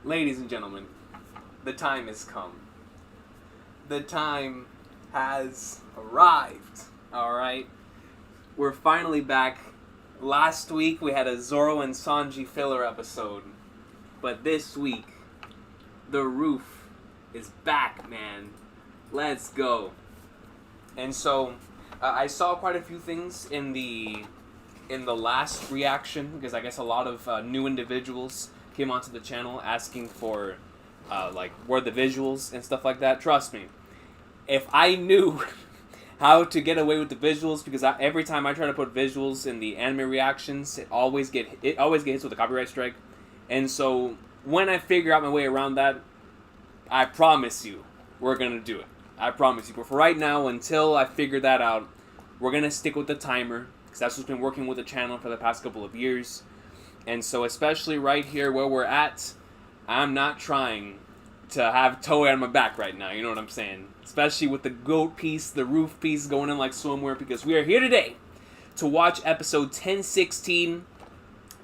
Ladies and gentlemen, the time has come. The time has arrived. Alright? We're finally back. Last week we had a Zoro and Sanji filler episode. But this week, the roof is back, man. Let's go. And so, I saw quite a few things in the last reaction, because I guess a lot of new individuals came onto the channel asking for, where the visuals and stuff like that. Trust me, if I knew how to get away with the visuals, because every time I try to put visuals in the anime reactions, it always gets hit with a copyright strike. And so, when I figure out my way around that, I promise you, we're gonna do it. I promise you. But for right now, until I figure that out, we're gonna stick with the timer, because that's what's been working with the channel for the past couple of years. And so, especially right here where we're at, I'm not trying to have Toei on my back right now, you know what I'm saying? Especially with the goat piece, the roof piece going in like swimwear, because we are here today to watch episode 1016.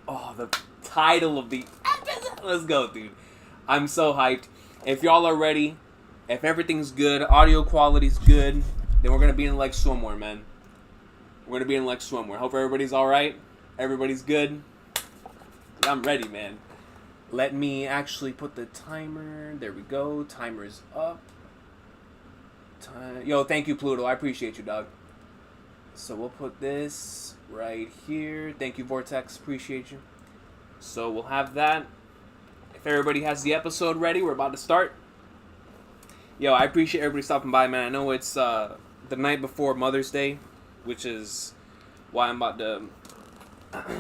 Oh, the title of the episode. Let's go, dude. I'm so hyped. If y'all are ready, if everything's good, audio quality's good, then we're going to be in like swimwear, man. We're going to be in like swimwear. Hope everybody's alright. Everybody's good. I'm ready, man. Let me actually put the timer. There we go. Timer's up. Yo, thank you, Pluto. I appreciate you, dog. So we'll put this right here. Thank you, Vortex. Appreciate you. So we'll have that. If everybody has the episode ready, we're about to start. Yo, I appreciate everybody stopping by, man. I know it's the night before Mother's Day, which is why I'm about to...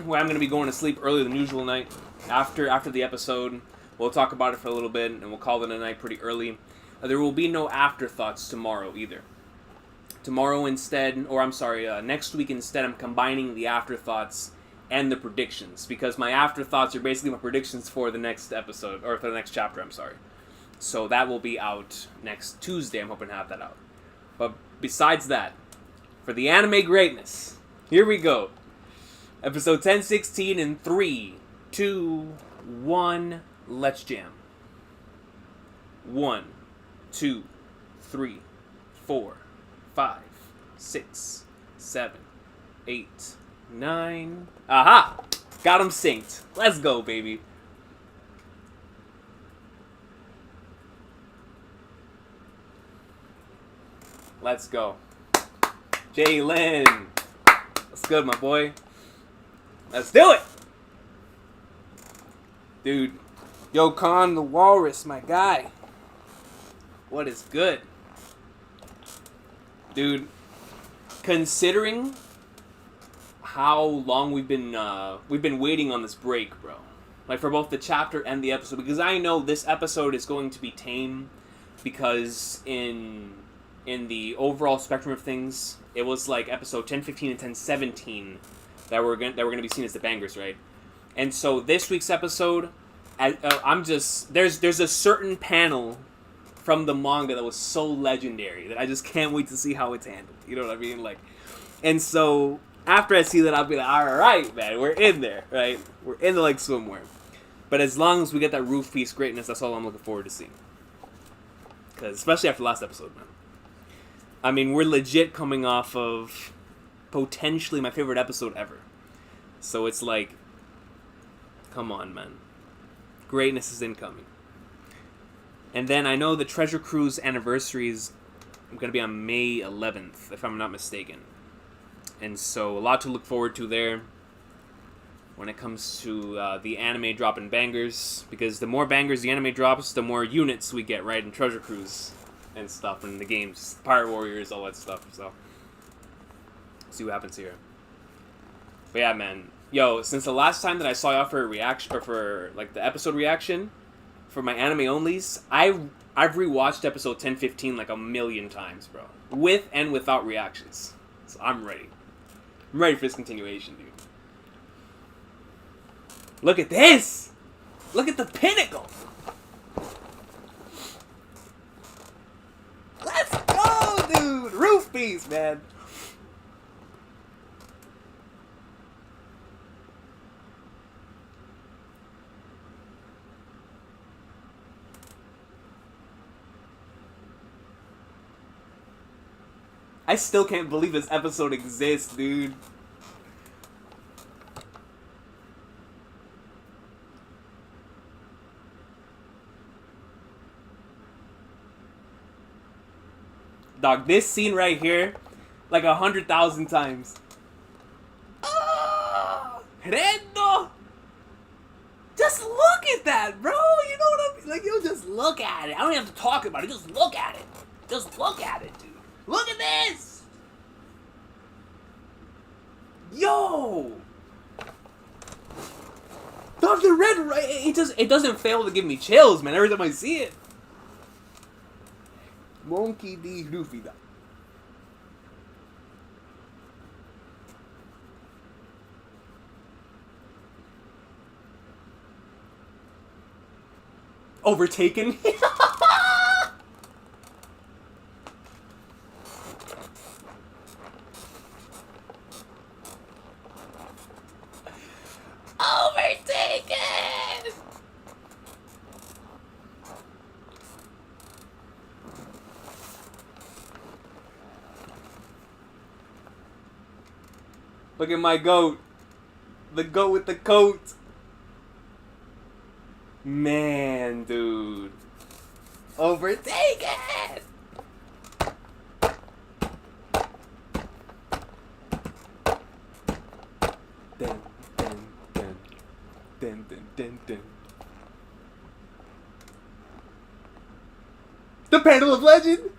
why I'm going to be going to sleep earlier than usual tonight. After the episode, we'll talk about it for a little bit, and we'll call it a night pretty early. There will be no afterthoughts tomorrow either. Tomorrow instead, or I'm sorry, next week instead, I'm combining the afterthoughts and the predictions, because my afterthoughts are basically my predictions for the next episode, or for the next chapter, I'm sorry. So that will be out next Tuesday. I'm hoping to have that out. But besides that, for the anime greatness, here we go. Episode 1016 in 3, 2, 1, let's jam. 1, 2, 3, 4, 5, 6, 7, 8, 9. Aha! Got him synced. Let's go, baby. Let's go. Jalen. What's good, my boy? Let's do it! Dude. Yo, Khan the Walrus, my guy. What is good? Dude, considering how long we've been waiting on this break, bro. Like, for both the chapter and the episode. Because I know this episode is going to be tame. Because in the overall spectrum of things, it was like episode 1015 and 1017 that were going to be seen as the bangers, right? And so this week's episode, there's a certain panel from the manga that was so legendary that I just can't wait to see how it's handled. You know what I mean? Like, and so after I see that, I'll be like, all right, man, we're in there, right? We're in the like swimwear. But as long as we get that roof piece greatness, that's all I'm looking forward to seeing. Because especially after last episode, man. I mean, we're legit coming off of potentially my favorite episode ever. So it's like, come on, man. Greatness is incoming. And then I know the Treasure Cruise anniversary is going to be on May 11th, if I'm not mistaken. And so a lot to look forward to there when it comes to the anime dropping bangers. Because the more bangers the anime drops, the more units we get, right, in Treasure Cruise and stuff in the games. Pirate Warriors, all that stuff. So, see what happens here. But yeah, man. Yo, since the last time that I saw y'all for a reaction, or for like the episode reaction, for my anime onlys, I've rewatched episode 1015 like a million times, bro. With and without reactions. So I'm ready. I'm ready for this continuation, dude. Look at this! Look at the pinnacle! Let's go, dude! Roof piece, man! I still can't believe this episode exists, dude. Dog, this scene right here, like 100,000 times. Redo! Just look at that, bro. You know what I mean? Like, you just look at it. I don't even have to talk about it. Just look at it. Just look at it, dude. Look at this! Yo! Dog, the red, right? It doesn't fail to give me chills, man, every time I see it. Monkey D. Luffy. Overtaken. Overtaken. Look at my goat. The goat with the coat. Man, dude. Overtaken! Dun, dun, dun. Dun, dun, dun, dun. The Panel of Legend!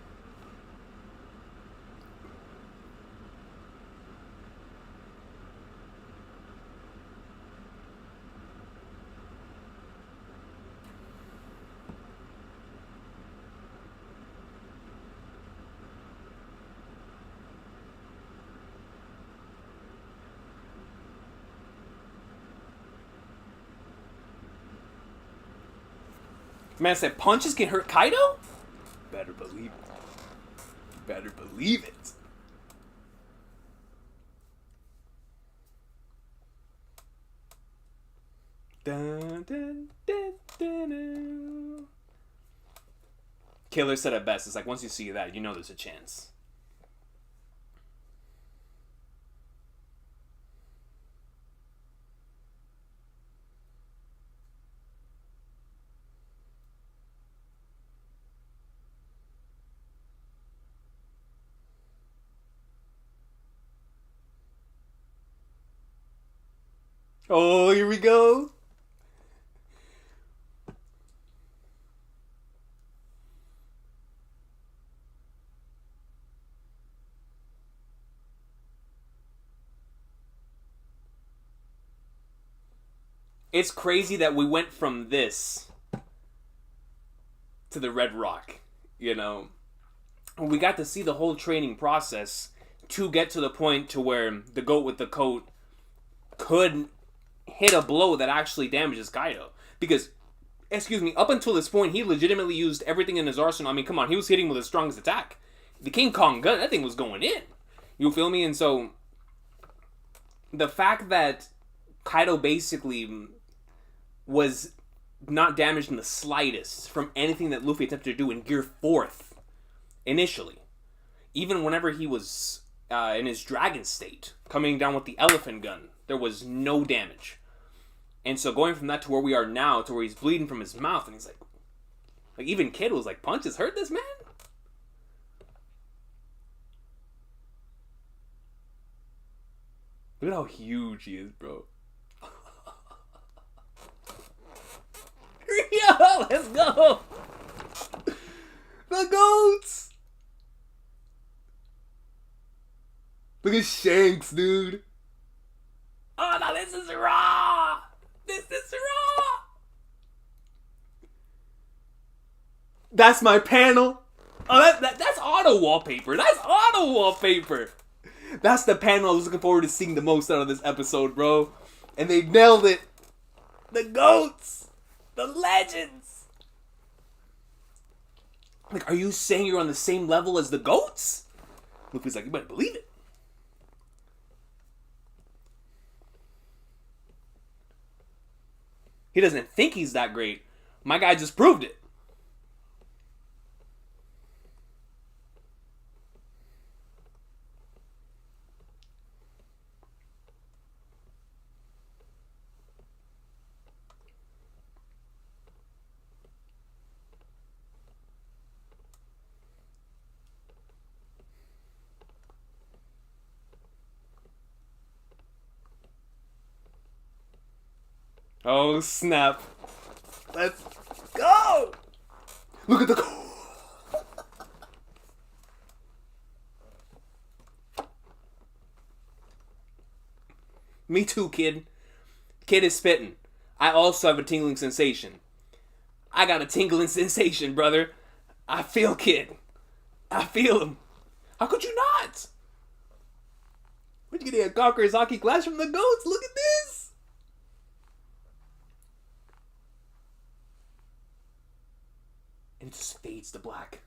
Man said punches can hurt Kaido? Better believe it. Better believe it. Dun, dun, dun, dun, dun. Killer said it best. It's like, once you see that, you know there's a chance. Oh, here we go. It's crazy that we went from this to the Red Rock, you know. We got to see the whole training process to get to the point to where the goat with the coat could hit a blow that actually damages Kaido. Because, excuse me, up until this point, he legitimately used everything in his arsenal. I mean, come on, he was hitting with his strongest attack. The King Kong gun, that thing was going in. You feel me? And so, the fact that Kaido basically was not damaged in the slightest from anything that Luffy attempted to do in Gear 4th, initially. Even whenever he was in his dragon state, coming down with the elephant gun, there was no damage. And so going from that to where we are now, to where he's bleeding from his mouth, and he's like even Kid was like, punches hurt this man? Look at how huge he is, bro. Yo, let's go! The goats! Look at Shanks, dude. Oh, no, this is raw! This is raw! That's my panel. Oh, that's auto wallpaper. That's auto wallpaper. That's the panel I was looking forward to seeing the most out of this episode, bro. And they nailed it. The goats. The legends. Like, are you saying you're on the same level as the goats? Luffy's like, you better believe it. He doesn't think he's that great. My guy just proved it. Oh, snap. Let's go! Look at the... Me too, kid. Kid is spitting. I also have a tingling sensation. I got a tingling sensation, brother. I feel Kid. I feel him. How could you not? Where'd you get a Conqueror's hockey glass from the goats? Look at this! And it just fades to black.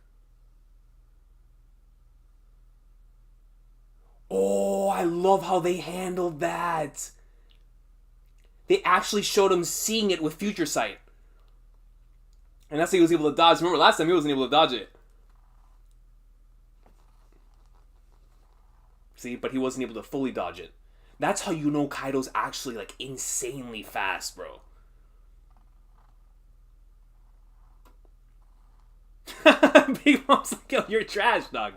Oh, I love how they handled that. They actually showed him seeing it with future sight. And that's how he was able to dodge. Remember, last time he wasn't able to dodge it. See, but he wasn't able to fully dodge it. That's how you know Kaido's actually, like, insanely fast, bro. Big Mom's like, yo, you're trash, dog.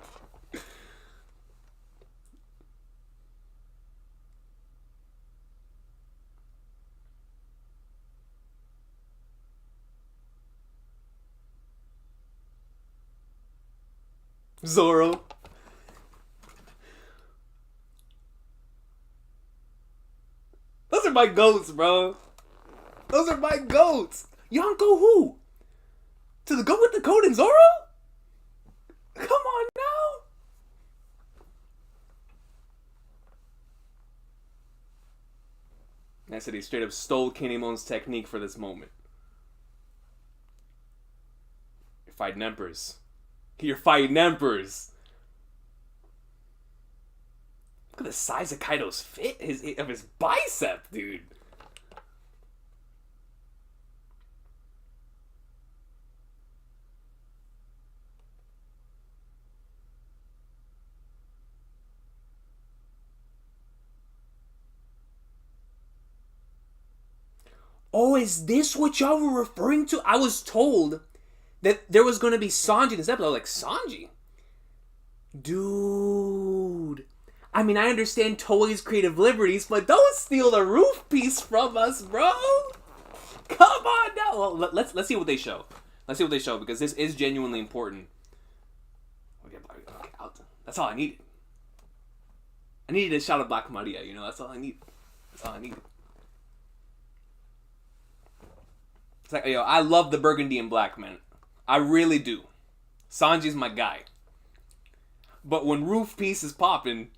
Zoro. Those are my goats, bro. Those are my goats. Yonko who? To the goat with the coat and Zoro? Come on now. I said he straight up stole Kinemon's technique for this moment. You're fighting emperors. You're fighting emperors. Look at the size of Kaido's of his bicep, dude. Oh, is this what y'all were referring to? I was told that there was going to be Sanji in this episode. I was like, Sanji? Dude. I mean, I understand Toei's creative liberties, but don't steal the roof piece from us, bro. Come on now. Well, let's see what they show. Let's see what they show, because this is genuinely important. Okay, that's all I needed. I needed a shot of Black Maria, you know? That's all I need. That's all I needed. It's like, yo, I love the burgundy and black, man. I really do. Sanji's my guy. But when roof piece is popping...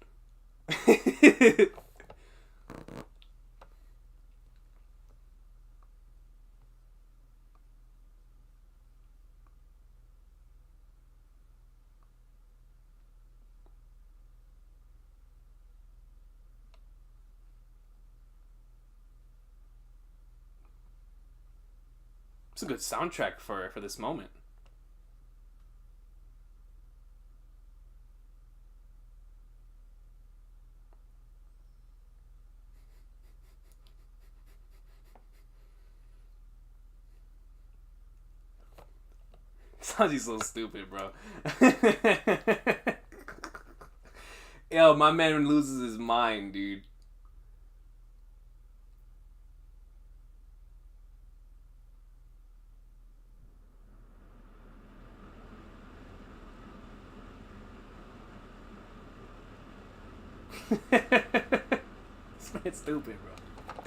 It's a good soundtrack for this moment. Sanji's so stupid, bro. Yo, my man loses his mind, dude. This man's stupid, bro.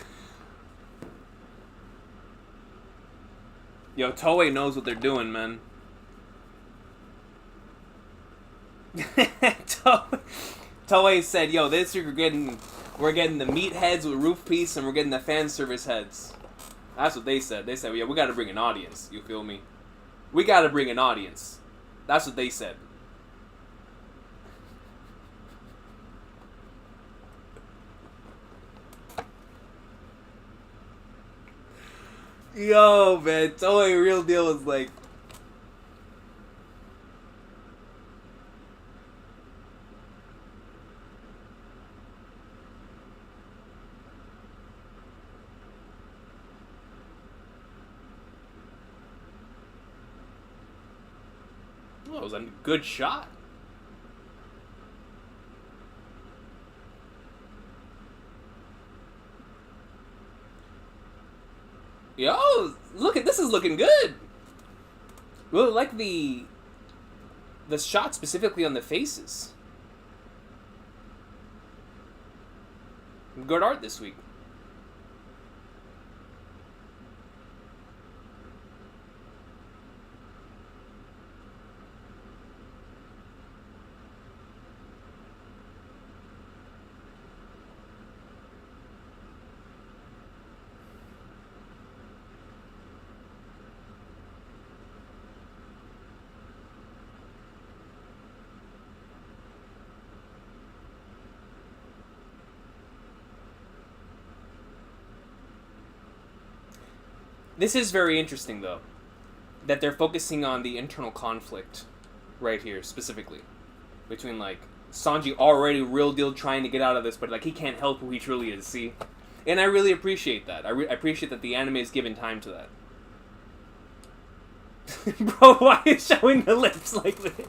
Yo, Toei knows what they're doing, man. Toei said, yo, this year we're getting the meat heads with roof piece and we're getting the fan service heads. That's what they said. They said, yeah, we gotta bring an audience. You feel me? We gotta bring an audience. That's what they said. Yo, man, Toei real deal was like... Well, it was a good shot. is looking good. Really like the shot specifically on the faces. Good art this week. This is very interesting, though, that they're focusing on the internal conflict right here, specifically. Between, like, Sanji already real deal trying to get out of this, but, like, he can't help who he truly is, see? And I really appreciate that. I appreciate that the anime is giving time to that. Bro, why is showing the lips like this?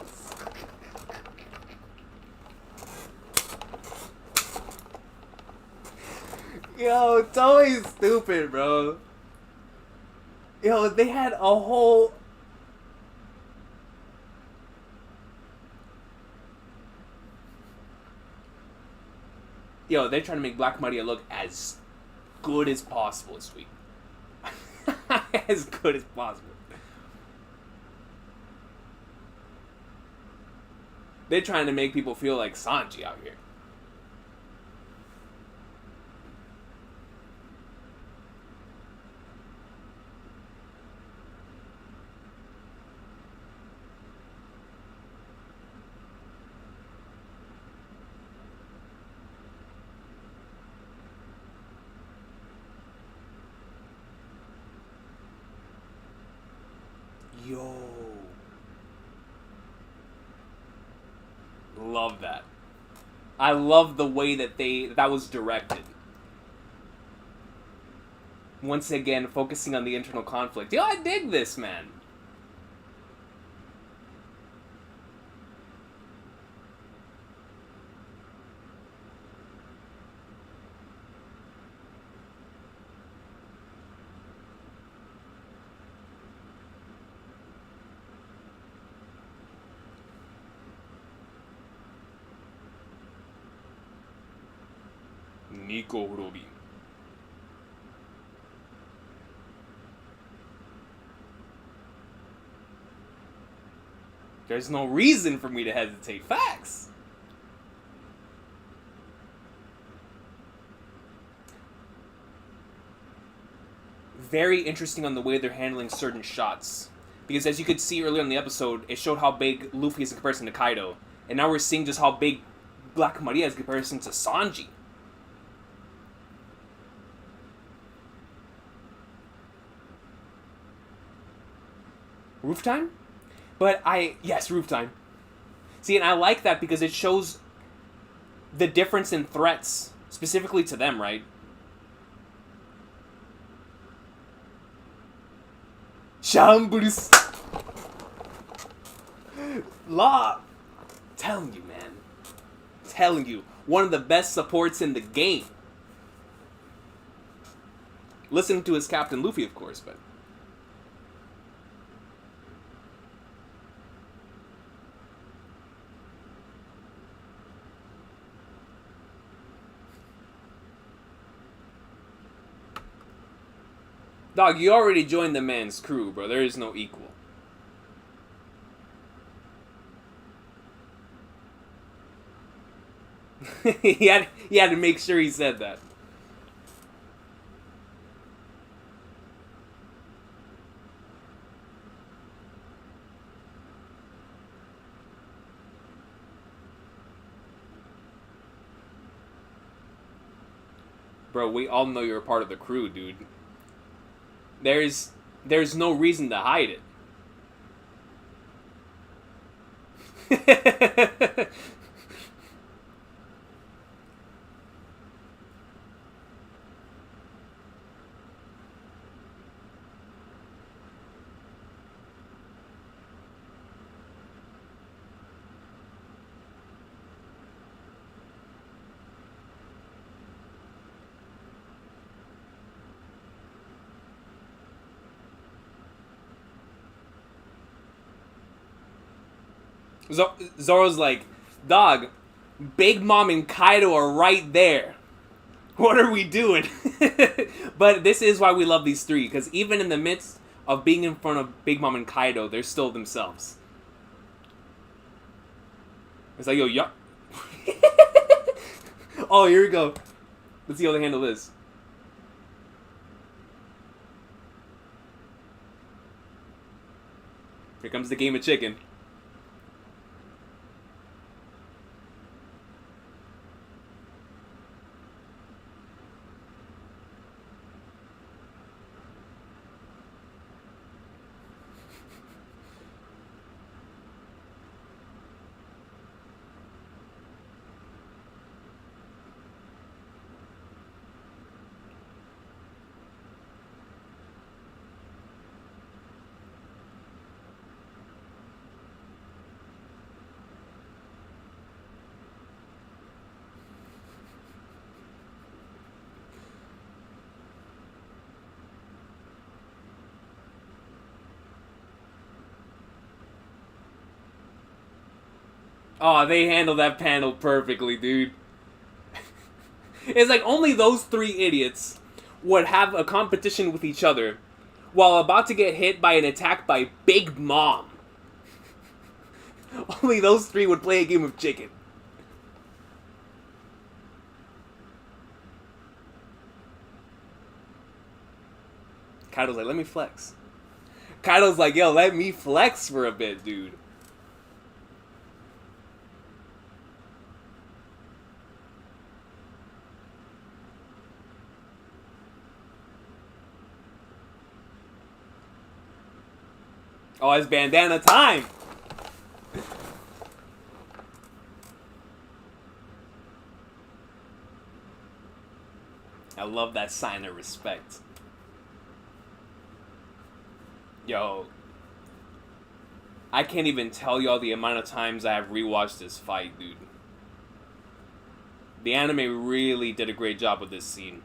Yo, it's always stupid, bro. Yo, they had a whole... Yo, they're trying to make Black Maria look as good as possible this week. As good as possible. They're trying to make people feel like Sanji out here. Yo. Love that. I love the way that that was directed. Once again, focusing on the internal conflict. Yo, I dig this, man. Nico Robin. There's no reason for me to hesitate. Facts. Very interesting on the way they're handling certain shots. Because as you could see earlier in the episode, it showed how big Luffy is in comparison to Kaido. And now we're seeing just how big Black Maria is in comparison to Sanji. Roof time? Yes, roof time. See, and I like that because it shows the difference in threats, specifically to them, right? Shambles! Law! Telling you, man. Telling you. One of the best supports in the game. Listening to his Captain Luffy, of course, but... Dog, you already joined the man's crew, bro. There is no equal. he had to make sure he said that. Bro, we all know you're a part of the crew, dude. There's no reason to hide it. Zoro's like, dog, Big Mom and Kaido are right there. What are we doing? But this is why we love these three, because even in the midst of being in front of Big Mom and Kaido, they're still themselves. It's like, yo, yup. Oh, here we go. Let's see how they handle this. Here comes the game of chicken. Oh, they handled that panel perfectly, dude. It's like only those three idiots would have a competition with each other while about to get hit by an attack by Big Mom. Only those three would play a game of chicken. Kaido's like, let me flex. Kaido's like, yo, let me flex for a bit, dude. Oh, it's bandana time! I love that sign of respect. Yo, I can't even tell y'all the amount of times I have rewatched this fight, dude. The anime really did a great job with this scene.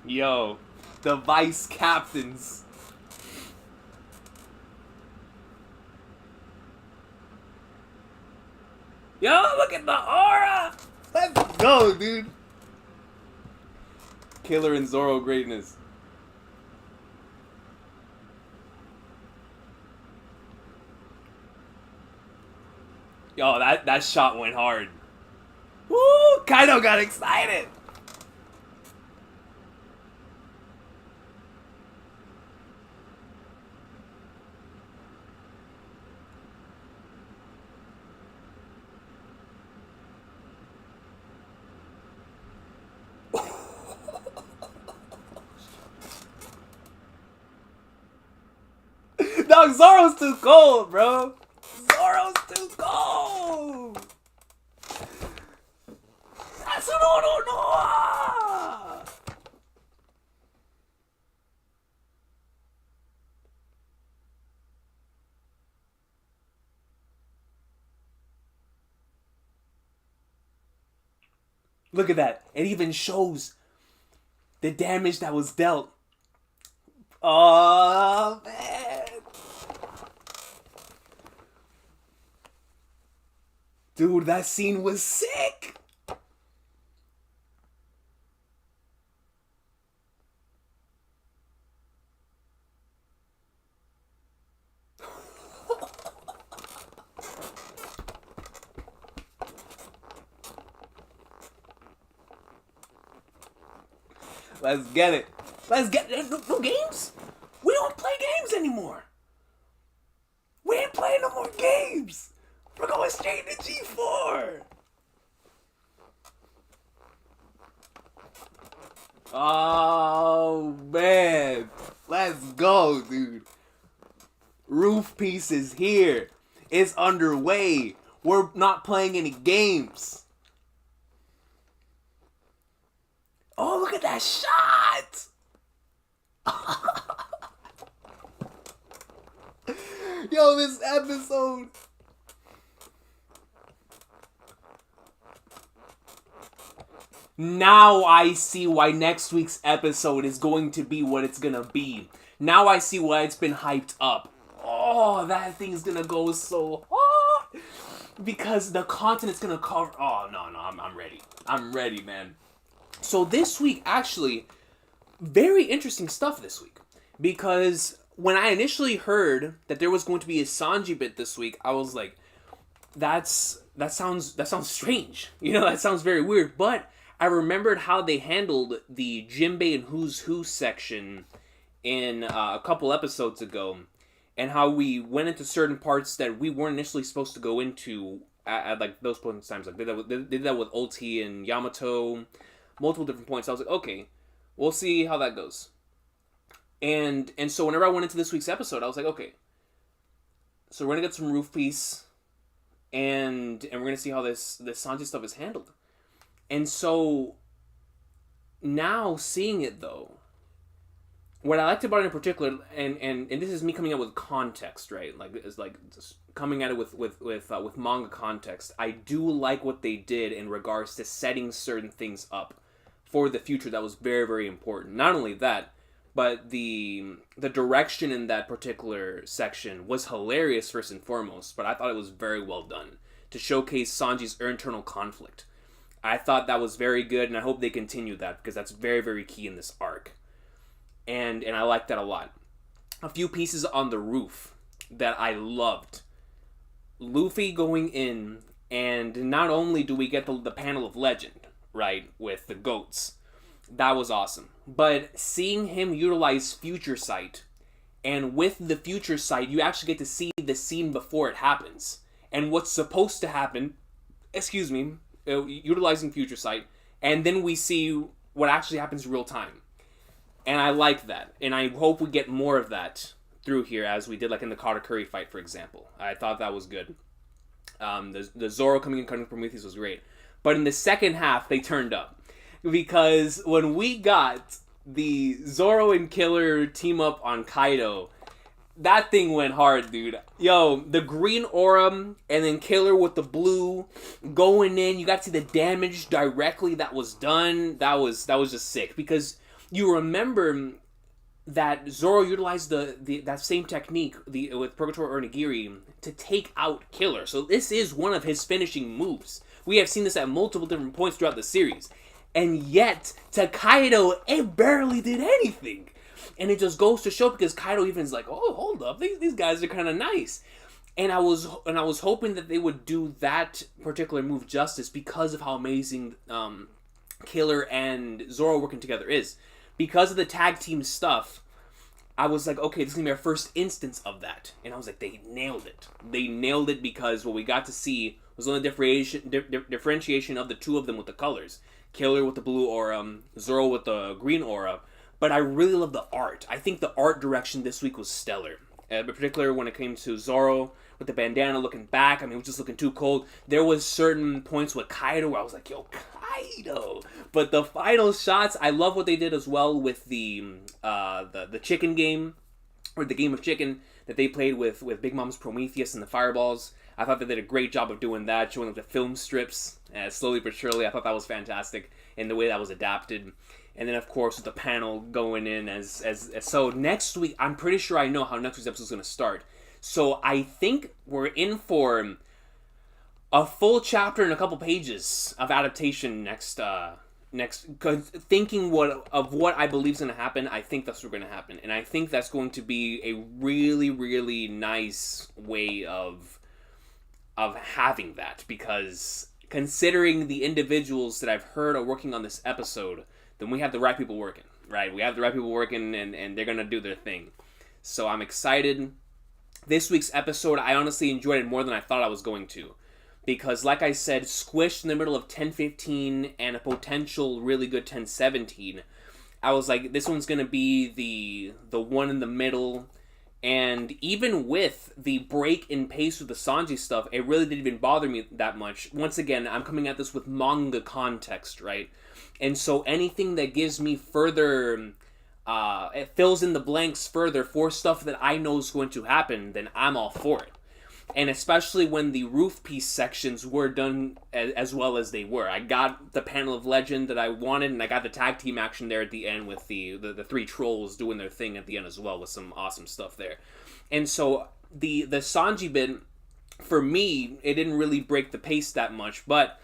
Yo, the vice captains. Yo, look at the aura! Let's go, dude. Killer and Zoro greatness. Yo, that shot went hard. Woo! Kaido got excited! Dog, Zoro's too cold, bro. Zoro's too cold. That's no. Look at that. It even shows the damage that was dealt. Oh, man. Dude, that scene was sick. Let's get it. Let's get it. No games? We don't play games anymore. We ain't playing no more games. We're going straight to G4. Oh, man. Let's go, dude. Roof Piece is here. It's underway. We're not playing any games. Oh, look at that shot! Yo, this episode. Now I see why next week's episode is going to be what it's gonna be. Now I see why it's been hyped up. Oh, that thing's gonna go so hard. Because the content it's gonna cover. Oh, no, I'm ready. I'm ready, man. So this week, actually, very interesting stuff this week. Because when I initially heard that there was going to be a Sanji bit this week, I was like, that sounds strange. You know, that sounds very weird. But I remembered how they handled the Jinbei and Who's Who section in a couple episodes ago, and how we went into certain parts that we weren't initially supposed to go into at like those points in times. Like they did that with Ulti and Yamato, multiple different points. I was like, okay, we'll see how that goes. And so whenever I went into this week's episode, I was like, okay, so we're gonna get some Roof Piece, and we're gonna see how this Sanji stuff is handled. And so now seeing it though, what I liked about it in particular, and this is me coming out with context, right? Like it's like just coming at it with manga context. I do like what they did in regards to setting certain things up for the future. That was very, very important. Not only that, but the direction in that particular section was hilarious first and foremost. But I thought it was very well done to showcase Sanji's internal conflict. I thought that was very good, and I hope they continue that because that's very, very key in this arc. And I like that a lot. A few pieces on the roof that I loved. Luffy going in, and not only do we get the panel of legend, right, with the goats. That was awesome. But seeing him utilize Future Sight, and with the Future Sight, you actually get to see the scene before it happens. And what's supposed to happen, utilizing Future Sight, and then we see what actually happens in real time. And I like that. And I hope we get more of that through here, as we did like in the Katakuri fight, for example. I thought that was good. The Zoro coming in cutting Prometheus was great. But in the second half, they turned up. Because when we got the Zoro and Killer team up on Kaido, that thing went hard, dude. Yo, the green aura and then Killer with the blue going in. You got to see the damage directly that was done. That was just sick. Because you remember that Zoro utilized that same technique with Purgatory Onigiri to take out Killer. So this is one of his finishing moves. We have seen this at multiple different points throughout the series. And yet, to Kaido, it barely did anything. And it just goes to show, because Kaido even is like, oh, hold up, these guys are kind of nice. And I was hoping that they would do that particular move justice because of how amazing Killer and Zoro working together is. Because of the tag team stuff, I was like, okay, this is going to be our first instance of that. And I was like, they nailed it. They nailed it, because what we got to see was only differentiation of the two of them with the colors. Killer with the blue aura, Zoro with the green aura. But I really love the art. I think the art direction this week was stellar. In particular, when it came to Zoro with the bandana looking back, I mean, it was just looking too cold. There was certain points with Kaido where I was like, yo, Kaido. But the final shots, I love what they did as well with the chicken game, or the game of chicken that they played with Big Mom's Prometheus and the fireballs. I thought they did a great job of doing that, showing up the film strips slowly but surely. I thought that was fantastic in the way that was adapted. And then, of course, with the panel going in as so next week, I'm pretty sure I know how next week's episode is going to start. So I think we're in for a full chapter and a couple pages of adaptation next. Thinking what I believe is going to happen, I think that's what's going to happen, and I think that's going to be a really, really nice way of having that, because considering the individuals that I've heard are working on this episode, then we have the right people working, right? We have the right people working, and they're going to do their thing. So I'm excited. This week's episode, I honestly enjoyed it more than I thought I was going to. Because, like I said, squished in the middle of 10-15 and a potential really good 10-17, I was like, this one's going to be the one in the middle. And even with the break in pace with the Sanji stuff, it really didn't even bother me that much. Once again, I'm coming at this with manga context, right? And so anything that gives me further it fills in the blanks further for stuff that I know is going to happen, then I'm all for it. And especially when the roof piece sections were done as well as they were. I got the panel of legend that I wanted, and I got the tag team action there at the end with the three trolls doing their thing at the end as well, with some awesome stuff there. And so the Sanji bit, for me, it didn't really break the pace that much, but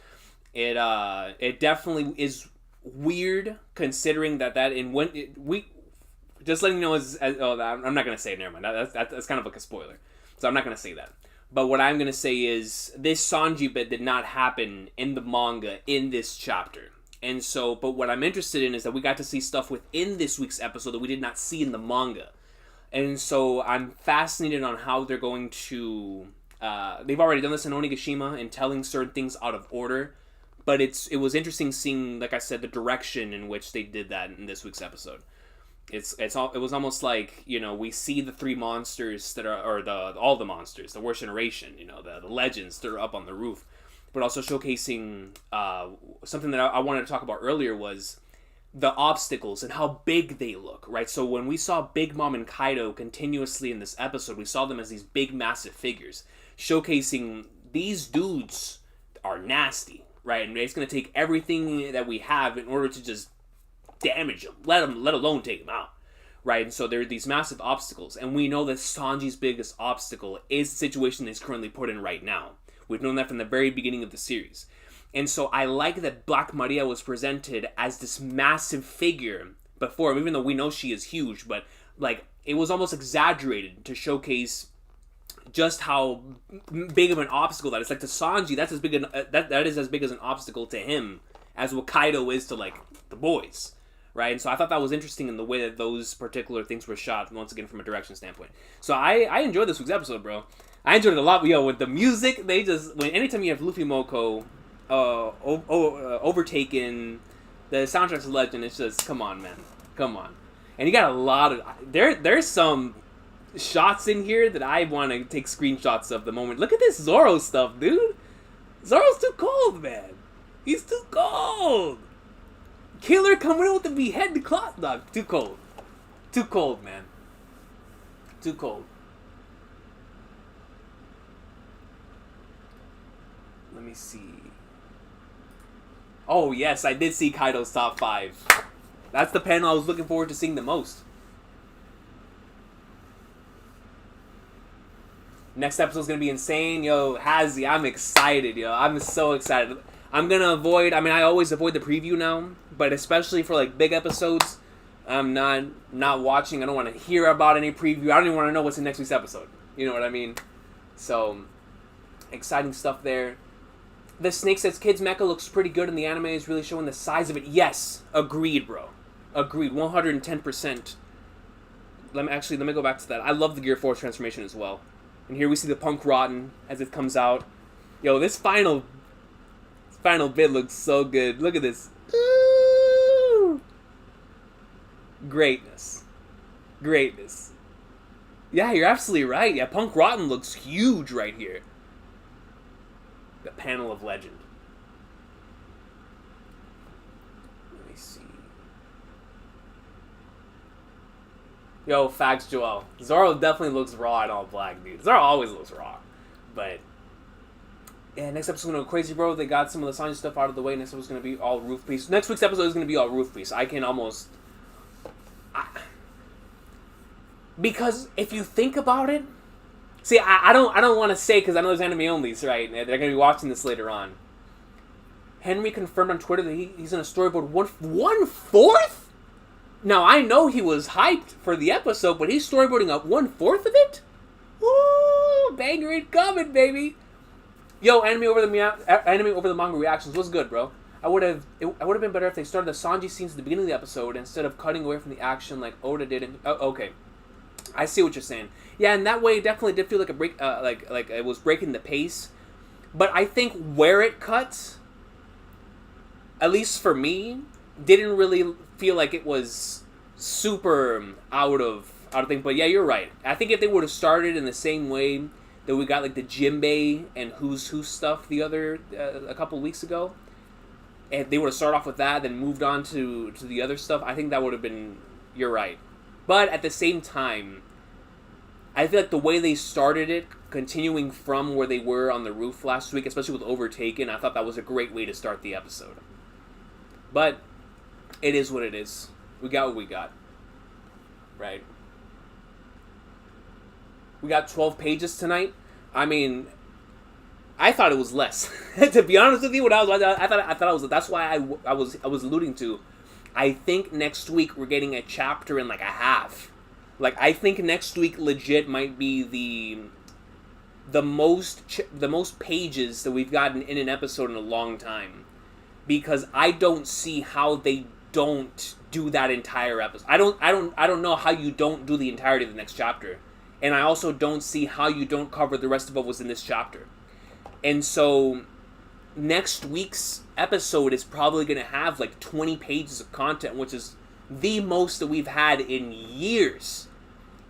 it definitely is weird considering that in when we just letting you know I'm not gonna say it. Never mind. That's kind of like a spoiler, so I'm not gonna say that. But what I'm gonna say is this Sanji bit did not happen in the manga in this chapter, and so but what I'm interested in is that we got to see stuff within this week's episode that we did not see in the manga, and so I'm fascinated on how they're going to. They've already done this in Onigashima and telling certain things out of order. But it was interesting seeing, like I said, the direction in which they did that in this week's episode. It was almost like, we see the three monsters that are, or all the monsters, the worst generation, the legends that are up on the roof, but also showcasing something that I wanted to talk about earlier was the obstacles and how big they look, right? So when we saw Big Mom and Kaido continuously in this episode, we saw them as these big, massive figures, showcasing these dudes are nasty. Right, and it's going to take everything that we have in order to just damage them, let alone take them out. Right, and so there are these massive obstacles, and we know that Sanji's biggest obstacle is the situation he's currently put in right now. We've known that from the very beginning of the series. And so I like that Black Maria was presented as this massive figure before, even though we know she is huge, but like it was almost exaggerated to showcase just how big of an obstacle that is. Like to Sanji, that's as big that is as big as an obstacle to him as what Kaido is to like the boys, right? And so I thought that was interesting in the way that those particular things were shot, once again from a direction standpoint. So I enjoyed this week's episode, bro. I enjoyed it a lot. With the music, anytime you have Luffy Moko overtaken, the soundtrack's a legend. It's just come on, man, come on. And you got a lot of there's some shots in here that I want to take screenshots of the moment. Look at this Zoro stuff, dude. Zoro's too cold, man. He's too cold. Killer coming in with the beheaded cloth dog. Too cold. Too cold, man. Too cold. Let me see. Oh, yes, I did see Kaido's top 5. That's the panel I was looking forward to seeing the most. Next episode's gonna be insane. Yo, Hazy, I'm excited, yo. I'm so excited. I'm gonna avoid, I always avoid the preview now, but especially for like big episodes, I'm not watching. I don't want to hear about any preview. I don't even want to know what's in next week's episode. You know what I mean? So, exciting stuff there. The Snakes as Kids mecha looks pretty good, and the anime is really showing the size of it. Yes, agreed, bro. Agreed, 110%. Let me go back to that. I love the Gear Force transformation as well. And here we see the Punk Rotten as it comes out. Yo, this final bit looks so good. Look at this. Ooh. Greatness. Yeah, you're absolutely right. Yeah, Punk Rotten looks huge right here. The panel of legend. Let me see. Yo, facts, Joel. Zoro definitely looks raw in all black, dude. Zoro always looks raw. But, yeah, next episode's gonna go crazy, bro. They got some of the Sanji stuff out of the way. Next episode's gonna be all roof piece. Next week's episode is gonna be all roof piece. I can almost... because if you think about it... See, I don't want to say, because I know there's anime onlys, right? They're gonna be watching this later on. Henry confirmed on Twitter that he's gonna storyboard 1/4? Now, I know he was hyped for the episode, but he's storyboarding up 1/4 of it? Woo! Banger incoming, baby! Yo, anime over the manga reactions was good, bro. It would have been better if they started the Sanji scenes at the beginning of the episode instead of cutting away from the action like Oda did. Okay, I see what you're saying. Yeah, and that way it definitely did feel like a break, like it was breaking the pace. But I think where it cuts, at least for me, didn't really feel like it was super out of thing. But yeah, you're right. I think if they would have started in the same way that we got like the Jinbei and Who's Who stuff a couple weeks ago, and they would have started off with that, then moved on to the other stuff, I think that would have been You're right. But at the same time, I feel like the way they started it, continuing from where they were on the roof last week, especially with Overtaken, I thought that was a great way to start the episode. But it is what it is. We got what we got. Right? We got 12 pages tonight. I mean, I thought it was less. To be honest with you, when I thought it was. That's why I was alluding to. I think next week we're getting a chapter and like a half. Like, I think next week legit might be the most pages that we've gotten in an episode in a long time, because I don't see how they don't do that entire episode. I don't know how you don't do the entirety of the next chapter, and I also don't see how you don't cover the rest of what was in this chapter. And so next week's episode is probably going to have like 20 pages of content, which is the most that we've had in years.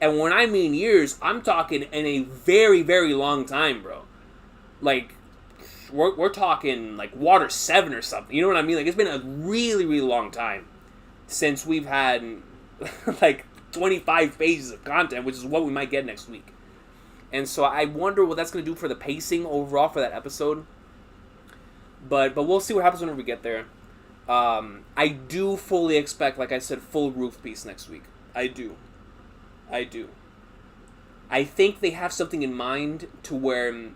And when I mean years, I'm talking in a very, very long time, bro. Like, we're talking like Water 7 or something. You know what I mean? Like, it's been a really, really long time since we've had like 25 pages of content, which is what we might get next week. And so I wonder what that's going to do for the pacing overall for that episode. But we'll see what happens whenever we get there. I do fully expect, like I said, full roof piece next week. I do. I think they have something in mind to where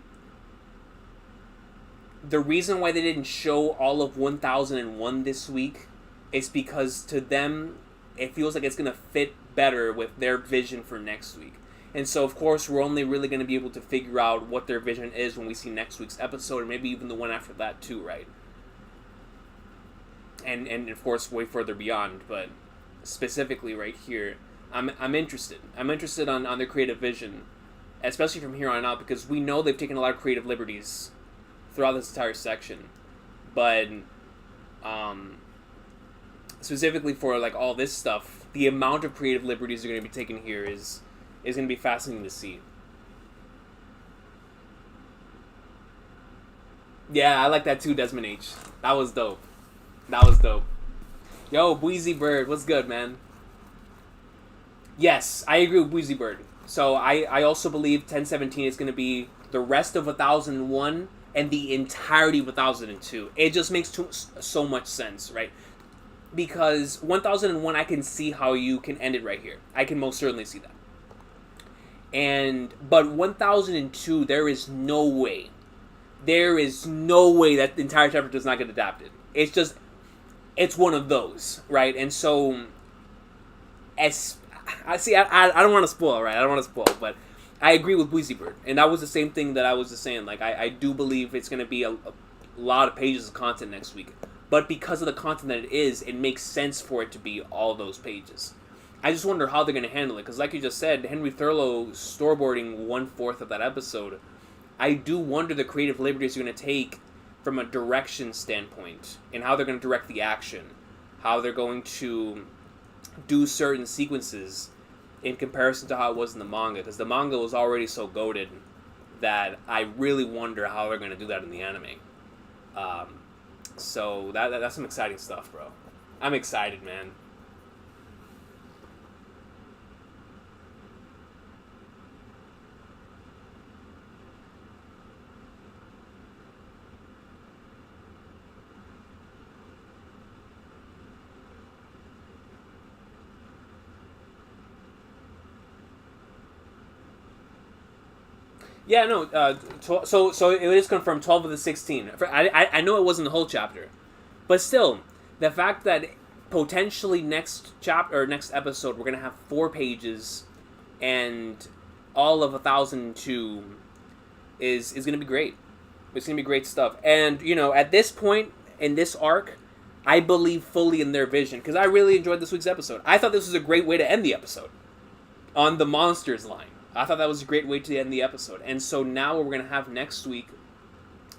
the reason why they didn't show all of 1001 this week is because to them it feels like it's going to fit better with their vision for next week. And so, of course, we're only really going to be able to figure out what their vision is when we see next week's episode, and maybe even the one after that too, right? And of course, way further beyond, but specifically right here, I'm interested. I'm interested on their creative vision, especially from here on out, because we know they've taken a lot of creative liberties throughout this entire section. But specifically for like all this stuff, the amount of creative liberties they're going to be taking here is going to be fascinating to see. Yeah, I like that too, Desmond H. That was dope. Yo, Bweezy Bird, what's good, man? Yes, I agree with Bweezy Bird. So I also believe 1017 is going to be the rest of 1001 and the entirety of 1002. It just makes so much sense, right? Because 1001, I can see how you can end it right here. I can most certainly see that. But 1002, there is no way that the entire chapter does not get adapted. It's one of those, right? And so, I don't want to spoil, right? I don't want to spoil, but I agree with Bweezy Bird. And that was the same thing that I was just saying. Like, I do believe it's going to be a lot of pages of content next week. But because of the content that it is, it makes sense for it to be all those pages. I just wonder how they're going to handle it. Because like you just said, Henry Thurlow storyboarding 1/4 of that episode. I do wonder the creative liberties they're going to take from a direction standpoint. And how they're going to direct the action. How they're going to do certain sequences in comparison to how it was in the manga. Because the manga was already so goated that I really wonder how they're going to do that in the anime. So that's some exciting stuff, bro. I'm excited, man. Yeah, no. So it is confirmed. 12 of the 16. I know it wasn't the whole chapter, but still, the fact that potentially next chapter or next episode we're gonna have 4 pages, and all of 1002 is gonna be great. It's gonna be great stuff. And at this point in this arc, I believe fully in their vision because I really enjoyed this week's episode. I thought this was a great way to end the episode on the monsters line. I thought that was a great way to end the episode. And so now what we're going to have next week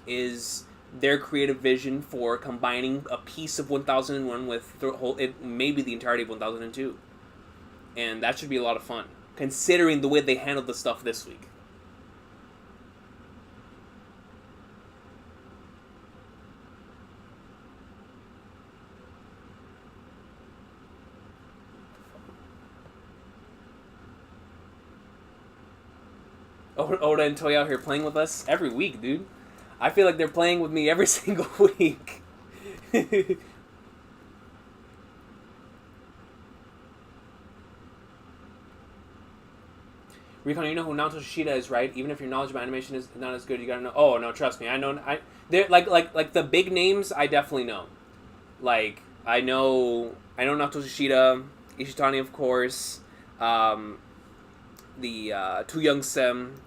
is their creative vision for combining a piece of 1001 with maybe the entirety of 1002. And that should be a lot of fun, considering the way they handled the stuff this week. Oda and Toei out here playing with us every week, dude. I feel like they're playing with me every single week. Recon, you know who Naoto Shishida is, right? Even if your knowledge about animation is not as good, you gotta know. Oh no, trust me, I know. They're like the big names. I definitely know. Like I know Naoto Shishida, Ishitani, of course. The Tu Young Sem.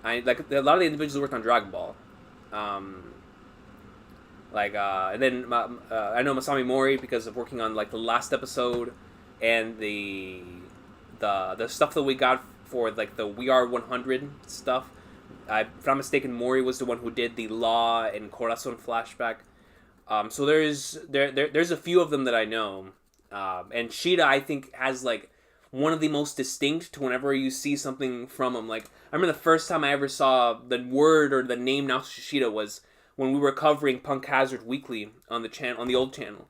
I like a lot of the individuals who worked on Dragon Ball. And then I know Masami Mori because of working on like the last episode and the stuff that we got for like the We Are 100 stuff. If I'm not mistaken, Mori was the one who did the Law and Corazon flashback. So there's a few of them that I know, and Shida I think has like one of the most distinct to whenever you see something from him. Like I remember the first time I ever saw the word or the name Naoto Shishida was when we were covering Punk Hazard Weekly on the old channel,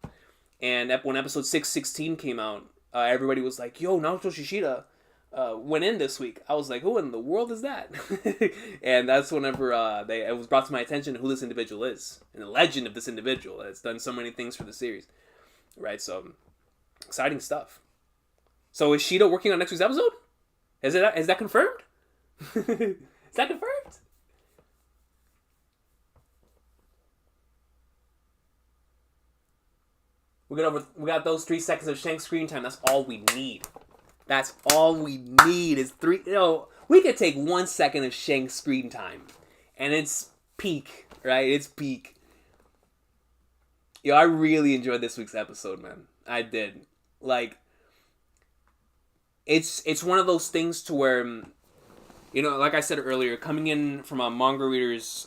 and when episode 616 came out, everybody was like, "Yo, Naoto Shishida went in this week." I was like, "Who in the world is that?" And that's whenever it was brought to my attention who this individual is and the legend of this individual that's done so many things for the series, right? So exciting stuff. So is Shida working on next week's episode? Is that confirmed? Is that confirmed? We got those 3 seconds of Shank screen time. That's all we need. That's all we need is 3. We could take 1 second of Shank screen time, and it's peak, right? It's peak. I really enjoyed this week's episode, man. I did. Like, it's one of those things to where, like I said earlier, coming in from a manga reader's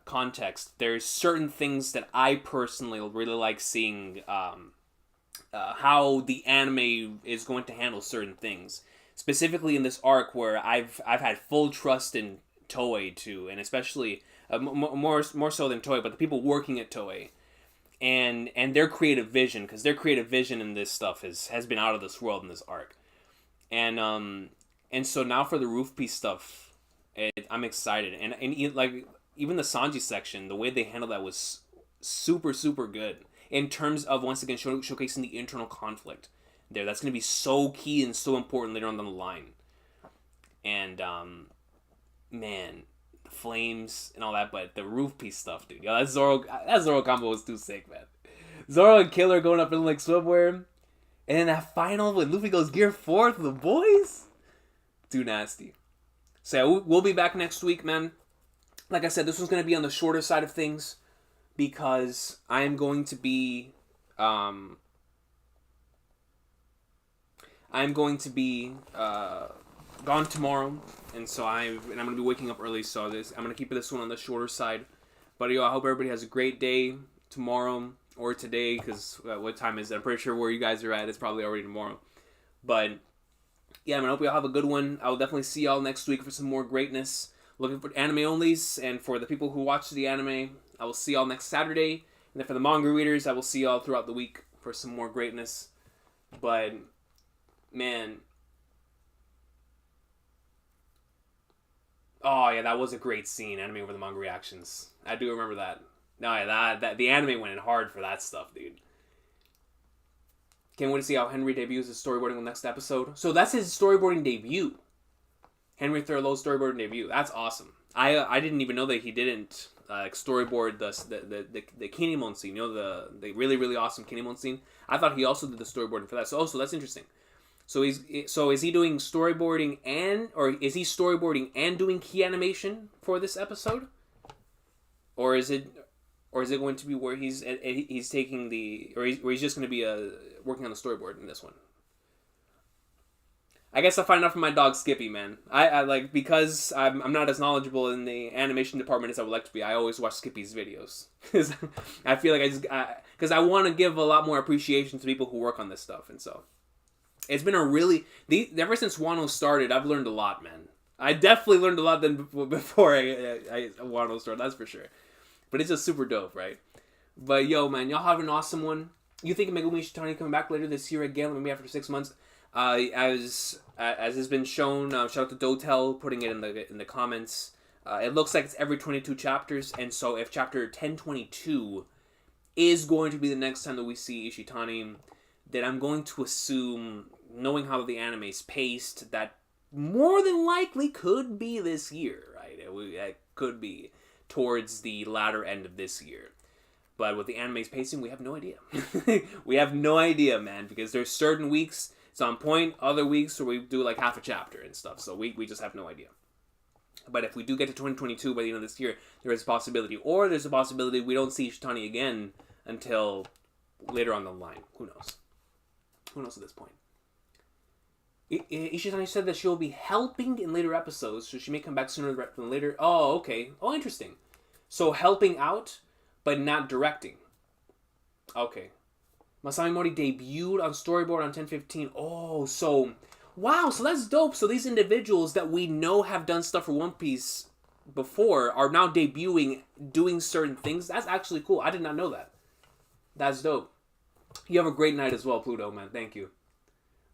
context, there's certain things that I personally really like seeing how the anime is going to handle certain things. Specifically in this arc where I've had full trust in Toei too, and especially more so than Toei, but the people working at Toei. And their creative vision, because their creative vision in this stuff has been out of this world in this arc. And so now for the Roof Piece stuff, I'm excited. And like even the Sanji section, the way they handled that was super, super good. In terms of, once again, showcasing the internal conflict there. That's going to be so key and so important later on down the line. And, man, the flames and all that, but the Roof Piece stuff, dude. Yo, that Zoro combo was too sick, man. Zoro and Killer going up in like swimwear. And then that final when Luffy goes Gear 4 for the boys. Too nasty. So yeah, we'll be back next week, man. Like I said, this one's going to be on the shorter side of things because I am going to be gone tomorrow, and so I'm going to be waking up early, so I'm going to keep this one on the shorter side. But I hope everybody has a great day tomorrow or today, because what time is it? I'm pretty sure where you guys are at is probably already tomorrow. But yeah, I hope you all have a good one. I will definitely see y'all next week for some more greatness. Looking for anime onlys, and for the people who watch the anime, I will see y'all next Saturday. And then for the manga readers, I will see y'all throughout the week for some more greatness. But, man. Oh, yeah, that was a great scene, anime over the manga reactions. I do remember that. No, yeah, that the anime went in hard for that stuff, dude. Can't wait to see how Henry debuts his storyboarding in the next episode. So that's his storyboarding debut. Henry Thurlow's storyboarding debut. That's awesome. I didn't even know that he didn't storyboard the Kinemon scene. The really, really awesome Kinemon scene. I thought he also did the storyboarding for that. So that's interesting. So is he doing storyboarding is he storyboarding and doing key animation for this episode? Or is it going to be where he's taking he's just going to be working on the storyboard in this one? I guess I'll find out from my dog Skippy, man. I like, because I'm not as knowledgeable in the animation department as I would like to be. I always watch Skippy's videos. I feel like because I want to give a lot more appreciation to people who work on this stuff, and so it's been ever since Wano started, I've learned a lot, man. I definitely learned a lot than before Wano started, that's for sure. But it's just super dope, right? But yo, man, y'all have an awesome one. You think Megumi Shitani coming back later this year again, maybe after 6 months? As has been shown, shout out to Dotel putting it in the comments. It looks like it's every 22 chapters, and so if chapter 1022 is going to be the next time that we see Ishitani, then I'm going to assume, knowing how the anime's paced, that more than likely could be this year, right? It could be towards the latter end of this year. But with the anime's pacing, we have no idea. We have no idea, man, because there's certain weeks it's on point, other weeks where we do like half a chapter and stuff, so we just have no idea. But if we do get to 2022 by the end of this year, there is a possibility. Or there's a possibility we don't see Ishitani again until later on the line. Who knows? Who knows at this point? Ishitani said that she'll be helping in later episodes, so she may come back sooner than later. Oh, okay. Oh, interesting. So helping out, but not directing. Okay. Masami Mori debuted on storyboard on 10/15. Oh, so... Wow, so that's dope. So these individuals that we know have done stuff for One Piece before are now debuting, doing certain things. That's actually cool. I did not know that. That's dope. You have a great night as well, Pluto, man. Thank you.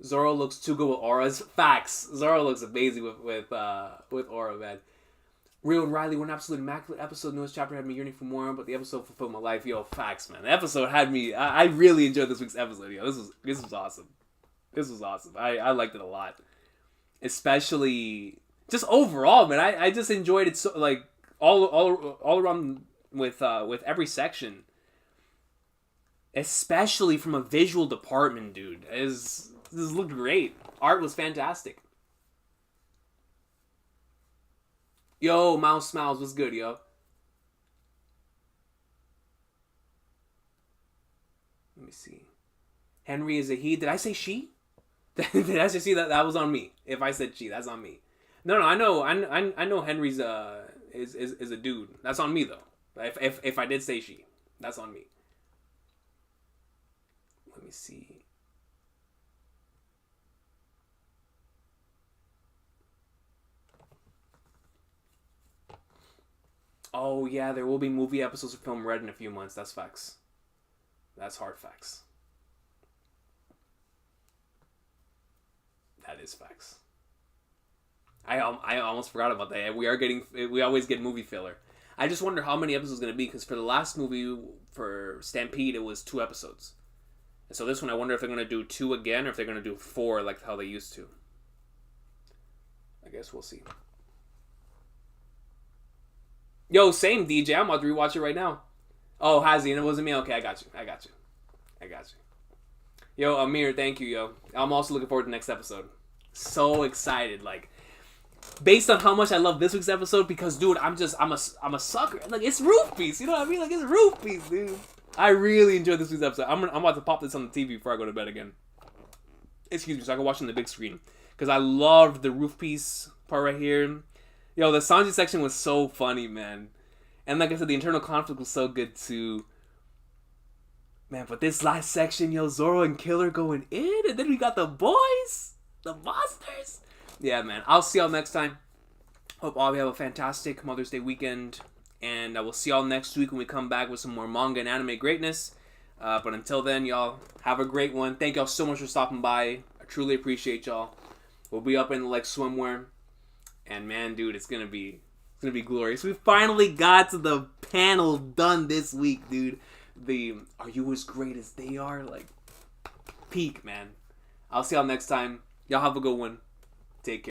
Zoro looks too good with auras. Facts. Zoro looks amazing with aura, man. Rio and Riley were an absolute immaculate episode. Newest chapter had me yearning for more, but the episode fulfilled my life. Yo, facts, man. The episode had me... I really enjoyed this week's episode. Yo, this was awesome. This was awesome. I liked it a lot. Especially... Just overall, man. I just enjoyed it so... Like, all around with every section. Especially from a visual department, dude. This looked great. Art was fantastic. Yo, Mouse Smiles, what's good, yo? Let me see. Henry is a he. Did I say she? Did I say she? That was on me. If I said she, that's on me. No, I know Henry's is a dude. That's on me though. If I did say she, that's on me. Let me see. Oh, yeah, there will be movie episodes of Film Red in a few months. That's facts. That's hard facts. That is facts. I almost forgot about that. We always get movie filler. I just wonder how many episodes it's going to be, because for the last movie, for Stampede, it was 2 episodes. And so this one, I wonder if they're going to do 2 again, or if they're going to do 4 like how they used to. I guess we'll see. Yo, same, DJ. I'm about to rewatch it right now. Oh, Hazy, and it wasn't me? Okay, I got you. Yo, Amir, thank you, yo. I'm also looking forward to the next episode. So excited, like, based on how much I love this week's episode, because, dude, I'm a sucker. Like, it's Roof Piece, you know what I mean? Like, it's Roof Piece, dude. I really enjoyed this week's episode. I'm about to pop this on the TV before I go to bed again. Excuse me, so I can watch it on the big screen. Because I loved the Roof Piece part right here. Yo, the Sanji section was so funny, man. And like I said, the internal conflict was so good, too. Man, but this last section, yo, Zoro and Killer going in, and then we got the boys, the monsters. Yeah, man. I'll see y'all next time. Hope all of you have a fantastic Mother's Day weekend. And I will see y'all next week when we come back with some more manga and anime greatness. But until then, y'all, have a great one. Thank y'all so much for stopping by. I truly appreciate y'all. We'll be up in like swimwear. And man, dude, it's gonna be glorious. We finally got to the panel done this week, dude. The "Are you as great as they are?" Like, peak, man. I'll see y'all next time. Y'all have a good one. Take care.